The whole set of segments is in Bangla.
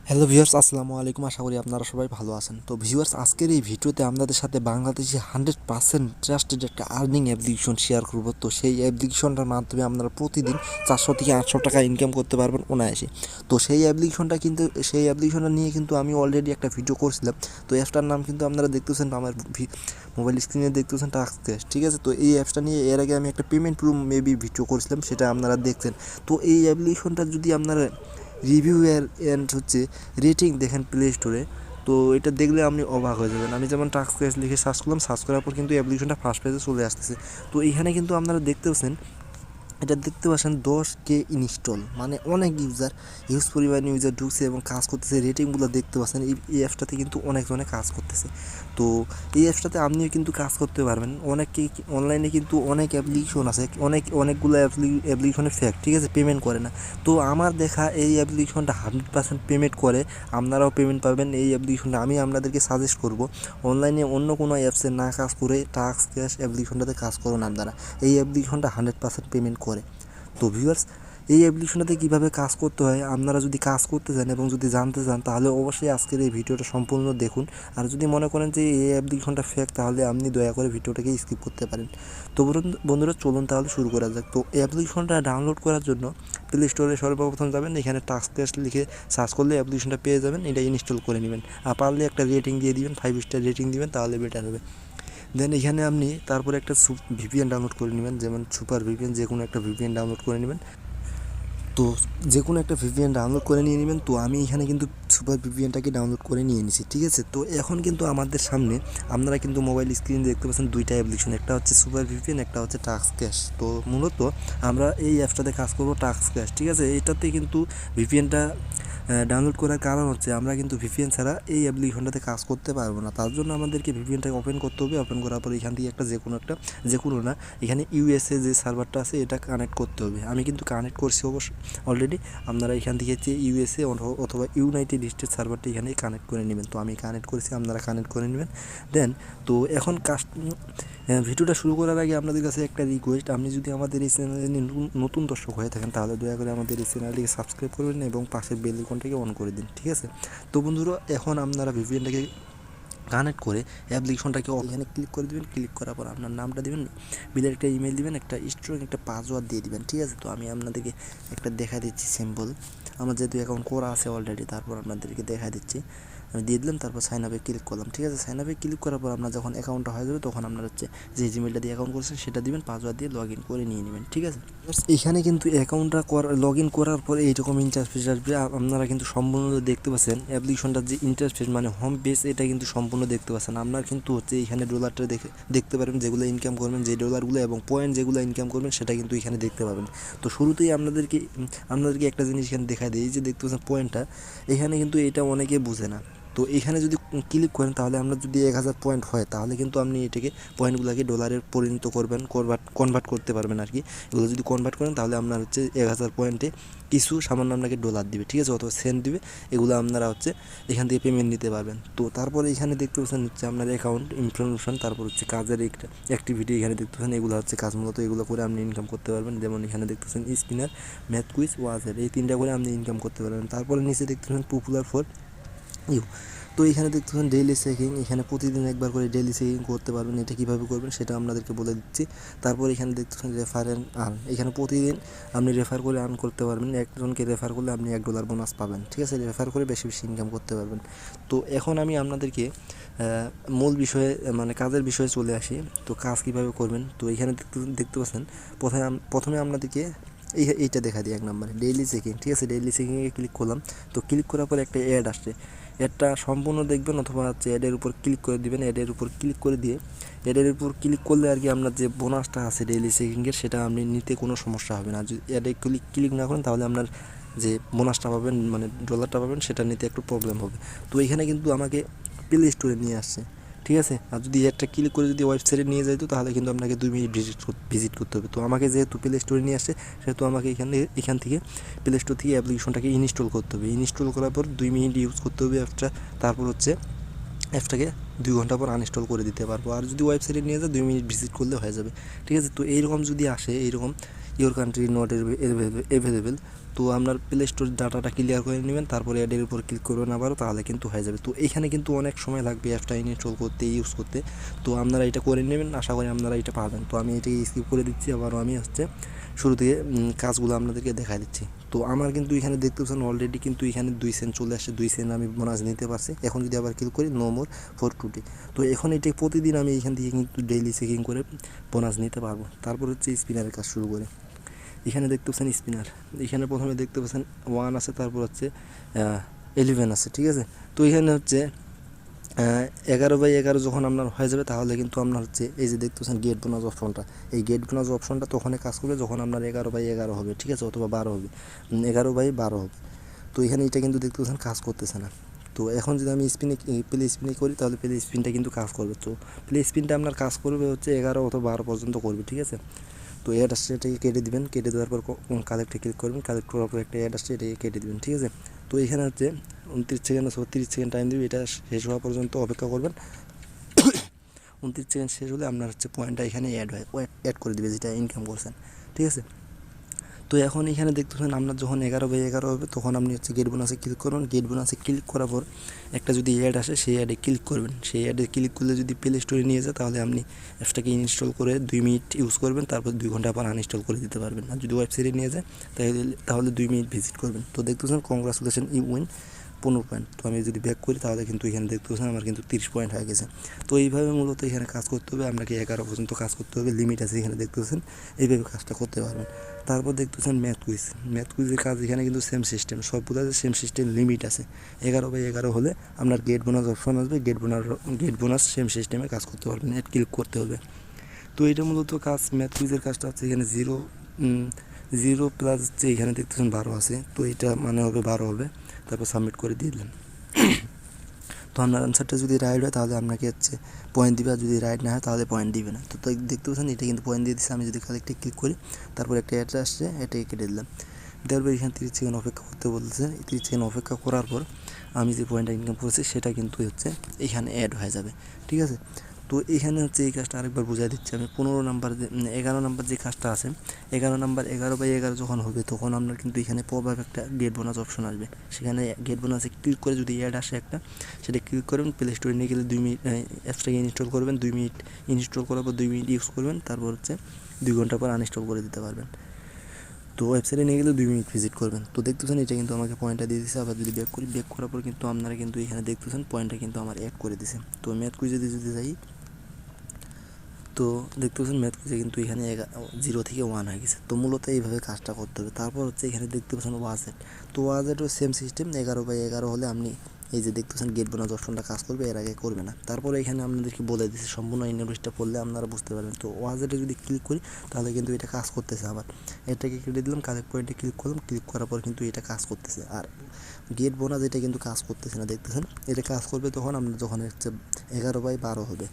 হ্যালো ভিউয়ার্স, আসসালামু আলাইকুম। আশা করি আপনারা সবাই ভালো আছেন। তো ভিউয়ার্স, আজকের এই ভিডিওতে আপনাদের সাথে বাংলাদেশি 100% ট্রাস্টেড একটা আর্নিং অ্যাপ্লিকেশন শেয়ার করব। তো সেই অ্যাপ্লিকেশনটার মাধ্যমে আপনারা প্রতিদিন 400 থেকে 800 টাকা ইনকাম করতে পারবেন অনায়াসে। তো সেই অ্যাপ্লিকেশনটা নিয়ে কিন্তু আমি অলরেডি একটা ভিডিও করছিলাম। তো অ্যাপসটার নাম কিন্তু আপনারা দেখতেছেন, আমার মোবাইল স্ক্রিনে দেখতেছেন bKash, ঠিক আছে। তো এই অ্যাপসটা নিয়ে এর আগে আমি একটা পেমেন্ট প্রুফ মেবি ভিডিও করছিলাম, সেটা আপনারা দেখছেন। তো এই অ্যাপ্লিকেশনটা যদি আপনারা রিভিউ অ্যান্ড হচ্ছে রেটিং দেখেন প্লে স্টোরে, তো এটা দেখলে আপনি অবাক হয়ে যাবেন। আমি যেমন bKash লিখে সার্চ করলাম, সার্চ করার পর কিন্তু অ্যাপ্লিকেশনটা ফার্স্ট পেজে চলে আসতেছে। তো এইখানে কিন্তু আপনারা দেখতে পাচ্ছেন 10K ইনস্টল, মানে অনেক হিউজ পরিমাণে ইউজার ঢুকছে এবং কাজ করতেছে। রেটিংগুলো দেখতে পাচ্ছেন, এই অ্যাপসটাতে কিন্তু অনেকজনে কাজ করতেছে। তো এই অ্যাপসটাতে আপনিও কিন্তু কাজ করতে পারবেন। অনলাইনে কিন্তু অনেক অ্যাপ্লিকেশন আছে, অনেকগুলো অ্যাপ্লিকেশনে ফেক, ঠিক আছে, পেমেন্ট করে না। তো আমার দেখা এই অ্যাপ্লিকেশনটা 100% পেমেন্ট করে, আপনারাও পেমেন্ট পাবেন। এই অ্যাপ্লিকেশনটা আমি আপনাদেরকে সাজেস্ট করব, অনলাইনে অন্য কোনো অ্যাপসে না কাজ করে bKash অ্যাপ্লিকেশনটাতে কাজ করুন আপনারা। এই অ্যাপ্লিকেশনটা 100% পেমেন্ট করে। তো ভিউয়ার্স, এই অ্যাপ্লিকেশনটাতে কীভাবে কাজ করতে হয় আপনারা যদি কাজ করতে চান এবং যদি জানতে চান, তাহলে অবশ্যই আজকের এই ভিডিওটা সম্পূর্ণ দেখুন। আর যদি মনে করেন যে এই অ্যাপ্লিকেশনটা ফেক, তাহলে আপনি দয়া করে ভিডিওটাকে স্কিপ করতে পারেন। তো বন্ধুরা, চলুন তাহলে শুরু করা যাক। তো এই অ্যাপ্লিকেশনটা ডাউনলোড করার জন্য প্লে স্টোরে সর্বপ্রথম যাবেন, এখানে bKash লিখে সার্চ করলে অ্যাপ্লিকেশনটা পেয়ে যাবেন। এটা ইনস্টল করে নেবেন, আর পারলে একটা রেটিং দিয়ে দিবেন, 5 স্টার রেটিং দিবেন, তাহলে বেটার হবে। দেন এখানে আপনি তারপরে একটা ভিপিএন ডাউনলোড করে নেবেন, যেমন সুপার ভিপিএন, যে কোনো একটা ভিপিএন ডাউনলোড করে নেবেন। তো যে কোনো একটা ভিপিএন ডাউনলোড করে নিয়ে নেবেন। তো আমি এখানে কিন্তু সুপার ভিপিএনটাকে ডাউনলোড করে নিয়ে নিছি, ঠিক আছে। তো এখন কিন্তু আমাদের সামনে আপনারা কিন্তু মোবাইল স্ক্রিনে দেখতে পাচ্ছেন দুইটা অ্যাপ্লিকেশন, একটা হচ্ছে সুপার ভিপিএন, একটা হচ্ছে bKash। তো মূলত আমরা এই অ্যাপসটাতে কাজ করবো bKash, ঠিক আছে। এটাতে কিন্তু ভিপিএনটা ডাউনলোড করার কারণ হচ্ছে আমরা কিন্তু ভিপিএন ছাড়া এই অ্যাপ্লিকেশনটাতে কাজ করতে পারবো না। তার জন্য আমাদেরকে ভিপিএনটাকে ওপেন করতে হবে। ওপেন করার পর এখান থেকে যে কোনো না, এখানে ইউএসএ যে সার্ভারটা আছে এটা কানেক্ট করতে হবে। আমি কিন্তু কানেক্ট করছি অবশ্য অলরেডি। আপনারা এখান থেকে হচ্ছে ইউএসএ অথবা ইউনাইটেড স্টেট সার্ভারটা এখানে কানেক্ট করে নেবেন। তো আমি কানেক্ট করেছি, আপনারা কানেক্ট করে নেবেন। দেন তো এখন ভিডিওটা শুরু করার আগে আপনাদের কাছে একটা রিকোয়েস্ট, আপনি যদি আমাদের এই চ্যানেলে নতুন দর্শক হয়ে থাকেন, তাহলে দয়া করে আমাদের এই চ্যানেলটিকে সাবস্ক্রাইব করবেন এবং পাশের বেল আইকনটাকে অন করে দিন, ঠিক আছে। তো বন্ধুরা, এখন আপনারা ভিপিএনটাকে কানেক্ট করে অ্যাপ্লিকেশনটাকে এখানে ক্লিক করে দেবেন। ক্লিক করার পর আপনার নামটা দেবেন, বিলের একটা ইমেল দিবেন, একটা স্ট্রং একটা পাসওয়ার্ড দিয়ে দিবেন, ঠিক আছে। তো আমি আপনাদেরকে একটা দেখা দিচ্ছি সিম্পল, আমার যেহেতু অ্যাকাউন্ট করা আছে অলরেডি, তারপর আপনাদেরকে দেখা দিচ্ছি। আমি দিয়ে দিলাম, তারপর সাইন আপে ক্লিক করলাম, ঠিক আছে। সাইন আপে ক্লিক করার পর আপনার যখন অ্যাকাউন্টটা হয়ে যাবে, তখন আপনার হচ্ছে যে জিমেলটা দিয়ে অ্যাকাউন্ট করছেন সেটা দিবেন, পাসওয়ার্ড দিয়ে লগ ইন করে নিয়ে নেবেন, ঠিক আছে। এখানে কিন্তু অ্যাকাউন্টটা লগ ইন করার পর এইরকম ইন্টারফেস আসবে। আপনারা কিন্তু সম্পূর্ণ দেখতে পাচ্ছেন অ্যাপ্লিকেশনটার যে ইন্টারফেস, মানে হোম পেজ, এটা কিন্তু সম্পূর্ণ দেখতে পাচ্ছেন। আপনার কিন্তু হচ্ছে এখানে ডলারটা দেখতে পারবেন, যেগুলো ইনকাম করবেন, যে ডলারগুলো এবং পয়েন্ট যেগুলো ইনকাম করবেন, সেটা কিন্তু এখানে দেখতে পাবেন। তো শুরুতেই আপনাদেরকে একটা জিনিস এখানে দেখা দিই, যে দেখতে পাচ্ছেন পয়েন্টটা, এখানে কিন্তু এটা অনেকে বুঝে না। তো এখানে যদি ক্লিক করেন, তাহলে আমরা যদি 1000 পয়েন্ট হয়, তাহলে কিন্তু আপনি এটাকে পয়েন্টগুলোকে ডলারে পরিণত কনভার্ট করতে পারবেন আর কি। এগুলো যদি কনভার্ট করেন, তাহলে আপনার হচ্ছে 1000 পয়েন্টে কিছু সামান্য আপনাকে ডলার দিবে, ঠিক আছে, অথবা সেন্ট দিবে। এগুলো আপনারা হচ্ছে এখান থেকে পেমেন্ট নিতে পারবেন। তো তারপরে এখানে দেখতে পাচ্ছেন হচ্ছে আপনার অ্যাকাউন্ট ইনফরমেশন, তারপর হচ্ছে কাজের একটা অ্যাক্টিভিটি এখানে দেখতে পাচ্ছেন। এগুলো হচ্ছে কাজ, মূলত এগুলো করে আপনি ইনকাম করতে পারবেন। যেমন এখানে দেখতেছেন স্পিনার, ম্যাথ কুইজ, ওয়াজের, এই তিনটা করে আপনি ইনকাম করতে পারবেন। তারপরে নিচে দেখতে পাচ্ছেন পপুলার ফর ইউ। তো এখানে দেখতে পাচ্ছেন ডেইলি চেকিং, এখানে প্রতিদিন একবার করে ডেইলি চেকিং করতে পারবেন। এটা কীভাবে করবেন সেটা আপনাদেরকে বলে দিচ্ছি। তারপর এখানে দেখতে পাচ্ছেন রেফার অ্যান্ড আর্ন, এখানে প্রতিদিন আপনি রেফার করে আর্ন করতে পারবেন। একজনকে রেফার করলে আপনি $1 বোনাস পাবেন, ঠিক আছে। রেফার করে বেশি বেশি ইনকাম করতে পারবেন। তো এখন আমি আপনাদেরকে মূল বিষয়ে, মানে কাজের বিষয়ে চলে আসি। তো কাজ কীভাবে করবেন, তো এখানে দেখতে পাচ্ছেন প্রথমে আপনাদেরকে এইটা দেখা দিই, 1 নম্বরে ডেইলি চেকিং, ঠিক আছে। ডেইলি চেকিংয়ে ক্লিক করলাম। তো ক্লিক করার পর একটা অ্যাড আসছে, অ্যাডটা সম্পূর্ণ দেখবেন, অথবা হচ্ছে অ্যাডের উপর ক্লিক করে দিবেন। অ্যাডের উপর ক্লিক করে দিয়ে অ্যাডের উপর ক্লিক করলে আর কি আপনার যে বোনাসটা আছে ডেইলি চেকিংয়ের, সেটা আপনি নিতে কোনো সমস্যা হবে না। যদি অ্যাডে ক্লিক না করেন, তাহলে আপনার যে বোনাসটা পাবেন, মানে ডলারটা পাবেন, সেটা নিতে একটু প্রবলেম হবে। তো এখানে কিন্তু আমাকে প্লে স্টোরে নিয়ে আসছে, ঠিক আছে। আর যদি একটা ক্লিক করে যদি ওয়েবসাইটে নিয়ে যাইতো, তাহলে কিন্তু আপনাকে 2 মিনিট ভিজিট করতে হবে। তো আমাকে যেহেতু প্লে স্টোরে নিয়ে আসছে, সেহেতু আমাকে এখান থেকে প্লে স্টোর থেকে অ্যাপ্লিকেশনটাকে ইনস্টল করতে হবে। ইনস্টল করার পর 2 মিনিট ইউজ করতে হবে অ্যাপটা। তারপর হচ্ছে অ্যাপটাকে 2 ঘন্টা পর আনইনস্টল করে দিতে পারবো। আর যদি ওয়েবসাইটে নিয়ে যায়, 2 মিনিট ভিজিট করলে হয়ে যাবে, ঠিক আছে। তো এইরকম যদি আসে, এইরকম ইওর কান্ট্রি নট অ্যাভেলেবেল, তো আপনার প্লে স্টোর ডাটাটা ক্লিয়ার করে নেবেন, তারপরে অ্যাডের উপর ক্লিক করবেন আবারও, তাহলে কিন্তু হয়ে যাবে। তো এইখানে কিন্তু অনেক সময় লাগবে অ্যাপটা ইনস্টল করতে, ইউজ করতে। তো আপনারা এটা করে নেবেন, আশা করি আপনারা এটা পারবেন। তো আমি এটাকে স্কিপ করে দিচ্ছি, আবারও আমি শুরু থেকে কাজগুলো আপনাদেরকে দেখা দিচ্ছি। তো আমার কিন্তু এখানে দেখতে পাচ্ছেন অলরেডি কিন্তু এখানে 2 সেন্ট চলে আসছে, 2 সেন্ট আমি বোনাস নিতে পারছি। এখন যদি আবার ক্লিক করি নো মোর ফর টুডে, তো এখন এটা প্রতিদিন আমি এখান থেকে কিন্তু ডেইলি চেকিং করে বোনাস নিতে পারবো। তারপর স্পিনারের কাজ শুরু করে এখানে দেখতে পাচ্ছেন স্পিনার, এখানে প্রথমে দেখতে পাচ্ছেন 1 আছে, তারপর 11 আছে, ঠিক আছে। তো এখানে 11/11 যখন আপনার হয়ে যাবে, তাহলে কিন্তু আপনার এই যে দেখতে পাচ্ছেন গেট বোনাস অপশনটা, এই গেট বোনাস অপশনটা তখনই কাজ করবে যখন আপনার 11/11 হবে, ঠিক আছে, অথবা 12 হবে, 11/12 হবে। তো এখানে এটা কিন্তু দেখতে পাচ্ছেন কাজ করতেছে না। তো এখন যদি আমি প্লে স্পিনে করি, তাহলে প্লে স্পিনটা কিন্তু কাজ করবে। তো প্লে স্পিনটা আপনার কাজ করবে 11 অথবা 12 পর্যন্ত করবে, ঠিক আছে। তো অ্যাড আসছে, এটাকে কেটে দিবেন, কেটে দেওয়ার পর কালেক্টে ক্লিক করবেন, কালেক্ট করার পর একটা অ্যাড আসছে, এটাকে কেটে দিবেন, ঠিক আছে। তো এখানে 29 সেকেন্ড 30 সেকেন্ড টাইম দিবে, এটা শেষ হওয়া পর্যন্ত অপেক্ষা করবেন। 29 সেকেন্ড শেষ হলে আপনার পয়েন্টটা এখানে অ্যাড করে দিবে, যেটা ইনকাম করছেন, ঠিক আছে। তো এখন এখানে দেখতেছেন আপনার যখন 11/11 হবে, তখন আপনি গেট বোনাসে ক্লিক করবেন। গেট বোনাসে ক্লিক করার পর একটা যদি অ্যাড আসে, সেই অ্যাডে ক্লিক করবেন। সেই অ্যাডে ক্লিক করলে যদি প্লে স্টোরে নিয়ে যায়, তাহলে আপনি অ্যাপসটাকে ইনস্টল করে 2 মিনিট ইউজ করবেন, তারপর 2 ঘন্টা আবার আনইনস্টল করে দিতে পারবেন। আর যদি ওয়েবসাইটে নিয়ে যায়, তাহলে 2 মিনিট ভিজিট করবেন। তো দেখতেছেন কংগ্রাচুলেশন, ইউ উইন 15 পয়েন্ট। তো আমি যদি ব্যাক করি, তাহলে কিন্তু এখানে দেখতে পাচ্ছেন আমার কিন্তু 30 পয়েন্ট হয়ে গেছে। তো এইভাবে মূলত এখানে কাজ করতে হবে, আপনাকে 11 পর্যন্ত কাজ করতে হবে, লিমিট আছে এখানে দেখতে পাচ্ছেন, এইভাবে কাজটা করতে পারবেন। তারপর দেখতেছেন ম্যাথ কুইজের কাজ এখানে কিন্তু সেম সিস্টেম, সবগুলোতে সেম সিস্টেম, লিমিট আছে। 11/11 হলে আপনার গেট বোনাস অপশন আসবে, গেট বোনাস সেম সিস্টেমে কাজ করতে পারবেন, অ্যাড ক্লিক করতে হবে। তো এটা মূলত কাজ, ম্যাথ কুইজের কাজটা এখানে 0 প্লাস এখানে দেখতেছেন 12 আছে, তো এটা মানে হবে 12 হবে। তারপর সাবমিট করে দিয়ে দিলেন। তো আপনার আনসারটা যদি রাইট হয়, তাহলে আপনাকে পয়েন্ট দিবে, আর যদি রাইট না হয়, তাহলে পয়েন্ট দিবে না। তো দেখতে পাচ্ছেন এটা কিন্তু পয়েন্ট দিয়ে দিচ্ছে। আমি যদি কালেক্টে ক্লিক করি, তারপর একটা অ্যাড আসছে, এটাকে কেটে দিলাম। দেওয়ার পর এখানে 30 সেকেন্ড অপেক্ষা করতে বলতেছে। 30 সেকেন্ড অপেক্ষা করার পর আমি যে পয়েন্টটা ইনকাম করছি, সেটা কিন্তু এখানে অ্যাড হয়ে যাবে, ঠিক আছে। তো এখানে এই কাজটা আরেকবার বুঝাই দিচ্ছি আমি। 11 নাম্বার 11 নাম্বার যে কাজটা আছে, 11 নাম্বার 11/11 যখন হবে, তখন আপনার কিন্তু এখানে পপআপ একটা গেট বোনাস অপশন আসবে। সেখানে গেট বোনাসে ক্লিক করে যদি অ্যাড আসে একটা, সেটা ক্লিক করবেন, প্লে স্টোরে নিয়ে গেলে 2 মিনিট অ্যাপসটাকে ইনস্টল করবেন, 2 মিনিট ইনস্টল করার পর 2 মিনিট ইউজ করবেন, তারপর 2 ঘন্টা পর আনইনস্টল করে দিতে পারবেন। তো ওয়েবসাইটে নিয়ে গেলে 2 মিনিট ভিজিট করবেন। তো দেখতেছেন এটা কিন্তু আমাকে পয়েন্টটা দিয়ে দিচ্ছে। আবার যদি ব্যাক করি, ব্যাক করার পর কিন্তু আপনারা কিন্তু এখানে দেখতেছেন পয়েন্টটা কিন্তু আমার অ্যাড করে দিছে। তো ম্যাথ কুইজে যদি যাই, তো দেখতে পাচ্ছেন ম্যাথ কুইজে কিন্তু এখানে 0 থেকে 1 হয়ে গেছে। তো মূলত এইভাবে কাজটা করতে হবে। তারপর এখানে দেখতে পাচ্ছেন ওয়াজেট। তো ওয়াজেটও সেম সিস্টেম, 11/11 হলে আপনি এই যে দেখতে পাচ্ছেন গেট বোনাস অপশনটা কাজ করবে, এর আগে করবে না। তারপরে এখানে আপনাদেরকে বলে দিচ্ছে, সম্পূর্ণ ইউনিভার্সিটিটা পড়লে আপনারা বুঝতে পারবেন। তো ওয়াজেটে যদি ক্লিক করি, তাহলে কিন্তু এটা কাজ করতেছে। আবার এটাকে কেটে দিলাম, কালেক্ট পয়েন্টে ক্লিক করলাম, ক্লিক করার পর কিন্তু এটা কাজ করতেছে। আর গেট বোনাস এটা কিন্তু কাজ করতেছে না, দেখতেছেন। এটা কাজ করবে তখন আপনার যখন 11/12 হবে,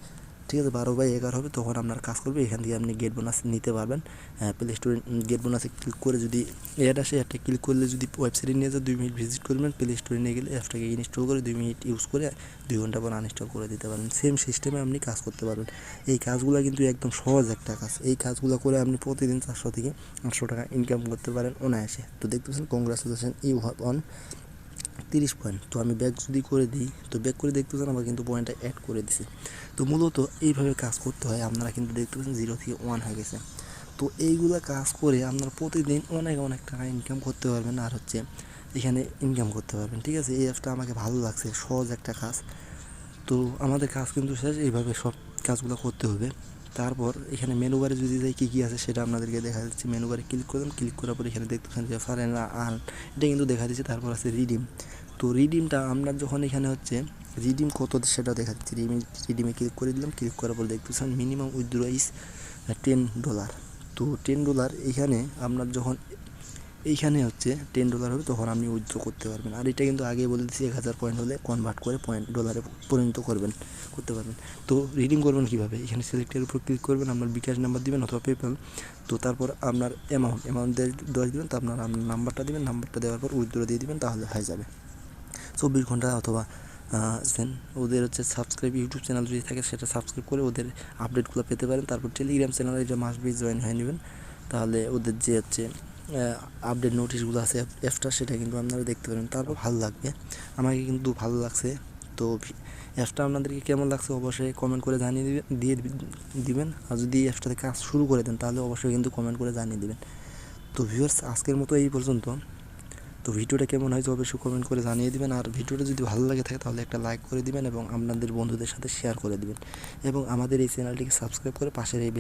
ঠিক আছে, 12/11 হবে, তখন আপনার কাজ করবে। এখান থেকে আপনি গেট বোনাস নিতে পারবেন। প্লে স্টোরে গেট বোনাসে ক্লিক করে যদি অ্যাড আসে, অ্যাডটা ক্লিক করলে যদি ওয়েবসাইটে নিয়ে যায়, 2 মিনিট ভিজিট করবেন, প্লে স্টোরে নিয়ে গেলে অ্যাপটাকে ইনস্টল করে 2 মিনিট ইউজ করে 2 ঘন্টা পর আনইনস্টল করে দিতে পারবেন। সেম সিস্টেমে আপনি কাজ করতে পারবেন। এই কাজগুলো কিন্তু একদম সহজ একটা কাজ। এই কাজগুলো করে আপনি প্রতিদিন 400 থেকে 800 টাকা ইনকাম করতে পারেন অনায়াসে। তো দেখতেছেন congratulation, you have won 30 point. তো আমি ব্যাক যদি করে দিই, তো ব্যাক করে দেখতেছেন আমার কিন্তু পয়েন্টটা অ্যাড করে দিছে। তো মূলত এইভাবে কাজ করতে হয়। আপনারা কিন্তু দেখতে পাচ্ছেন 0 থেকে 1 হয়ে গেছে। তো এইগুলো কাজ করে আপনারা প্রতিদিন অনেক টাকা ইনকাম করতে পারবেন, আর এখানে ইনকাম করতে পারবেন, ঠিক আছে। এই অ্যাপটা আমাকে ভালো লাগছে, সহজ একটা কাজ। তো আমাদের কাজ কিন্তু শেষ, এইভাবে সব কাজগুলো করতে হবে। তারপর এখানে মেনু বারে যদি যাই কী আছে, সেটা আপনাদেরকে দেখা যাচ্ছে। মেনু বারে ক্লিক করলাম, ক্লিক করার পর এখানে দেখতেছেন যে ফার অ্যান্ড আর্ন, এটা কিন্তু দেখা দিচ্ছে। তারপর আছে রিডিম। তো রিডিমটা আমরা যখন এখানে রিডিম কত, সেটা দেখা যাচ্ছে। রিডিমে ক্লিক করে দিলাম, ক্লিক করার পর দেখতেছেন মিনিমাম উইথড্র ইজ $10। তো $10 এখানে আপনার যখন এইখানে $10 হবে, তখন আপনি উইথড্র করতে পারবেন। আর এটা কিন্তু আগে বলে দিচ্ছি, 1000 পয়েন্ট হলে কনভার্ট করে ডলারে পরিণত করতে পারবেন। তো রিডিম করবেন কীভাবে, এখানে সিলেক্টের উপর ক্লিক করবেন, আপনার বিকাশ নাম্বার দিবেন অথবা পেপ্যাল। তো তারপর আপনার অ্যামাউন্ট 10 দেবেন। তো আপনার নাম্বারটা দেবেন, নাম্বারটা দেওয়ার পর উইথড্র দিয়ে দেবেন, তাহলে হয়ে যাবে। 24 ঘন্টা অথবা ওদের সাবস্ক্রাইব ইউটিউব চ্যানেল যদি থাকে, সেটা সাবস্ক্রাইব করে ওদের আপডেটগুলো পেতে পারেন। তারপর টেলিগ্রাম চ্যানেলে এটা মাস্ট বি জয়েন হয়ে নেবেন, তাহলে ওদের যে আপডেট নোটিশগুলো আছে অ্যাপটা, সেটা কিন্তু আপনারা দেখতে পারেন, তারপর ভালো লাগবে। আমাকে কিন্তু ভালো লাগছে। তো অ্যাপটা আপনাদেরকে কেমন লাগছে অবশ্যই কমেন্ট করে জানিয়ে দিবেন। আর যদি অ্যাপটাতে কাজ শুরু করে দেন তাহলে অবশ্যই কিন্তু কমেন্ট করে জানিয়ে দিবেন। তো ভিউয়ার্স আজকের মতো এই পর্যন্ত। তো ভিডিওটা কেমন হয়েছে অবশ্যই কমেন্ট করে জানিয়ে দিবেন। আর ভিডিওটা যদি ভালো লাগে থাকে তাহলে একটা লাইক করে দিবেন এবং আপনাদের বন্ধুদের সাথে শেয়ার করে দিবেন এবং আমাদের এই চ্যানেলটিকে সাবস্ক্রাইব করে পাশের এই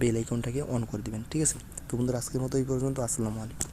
বেল আইকনটাকে অন করে দিবেন। ঠিক আছে? তো বন্ধুরা আজকের মতো এই পর্যন্ত। আসসালামু আলাইকুম।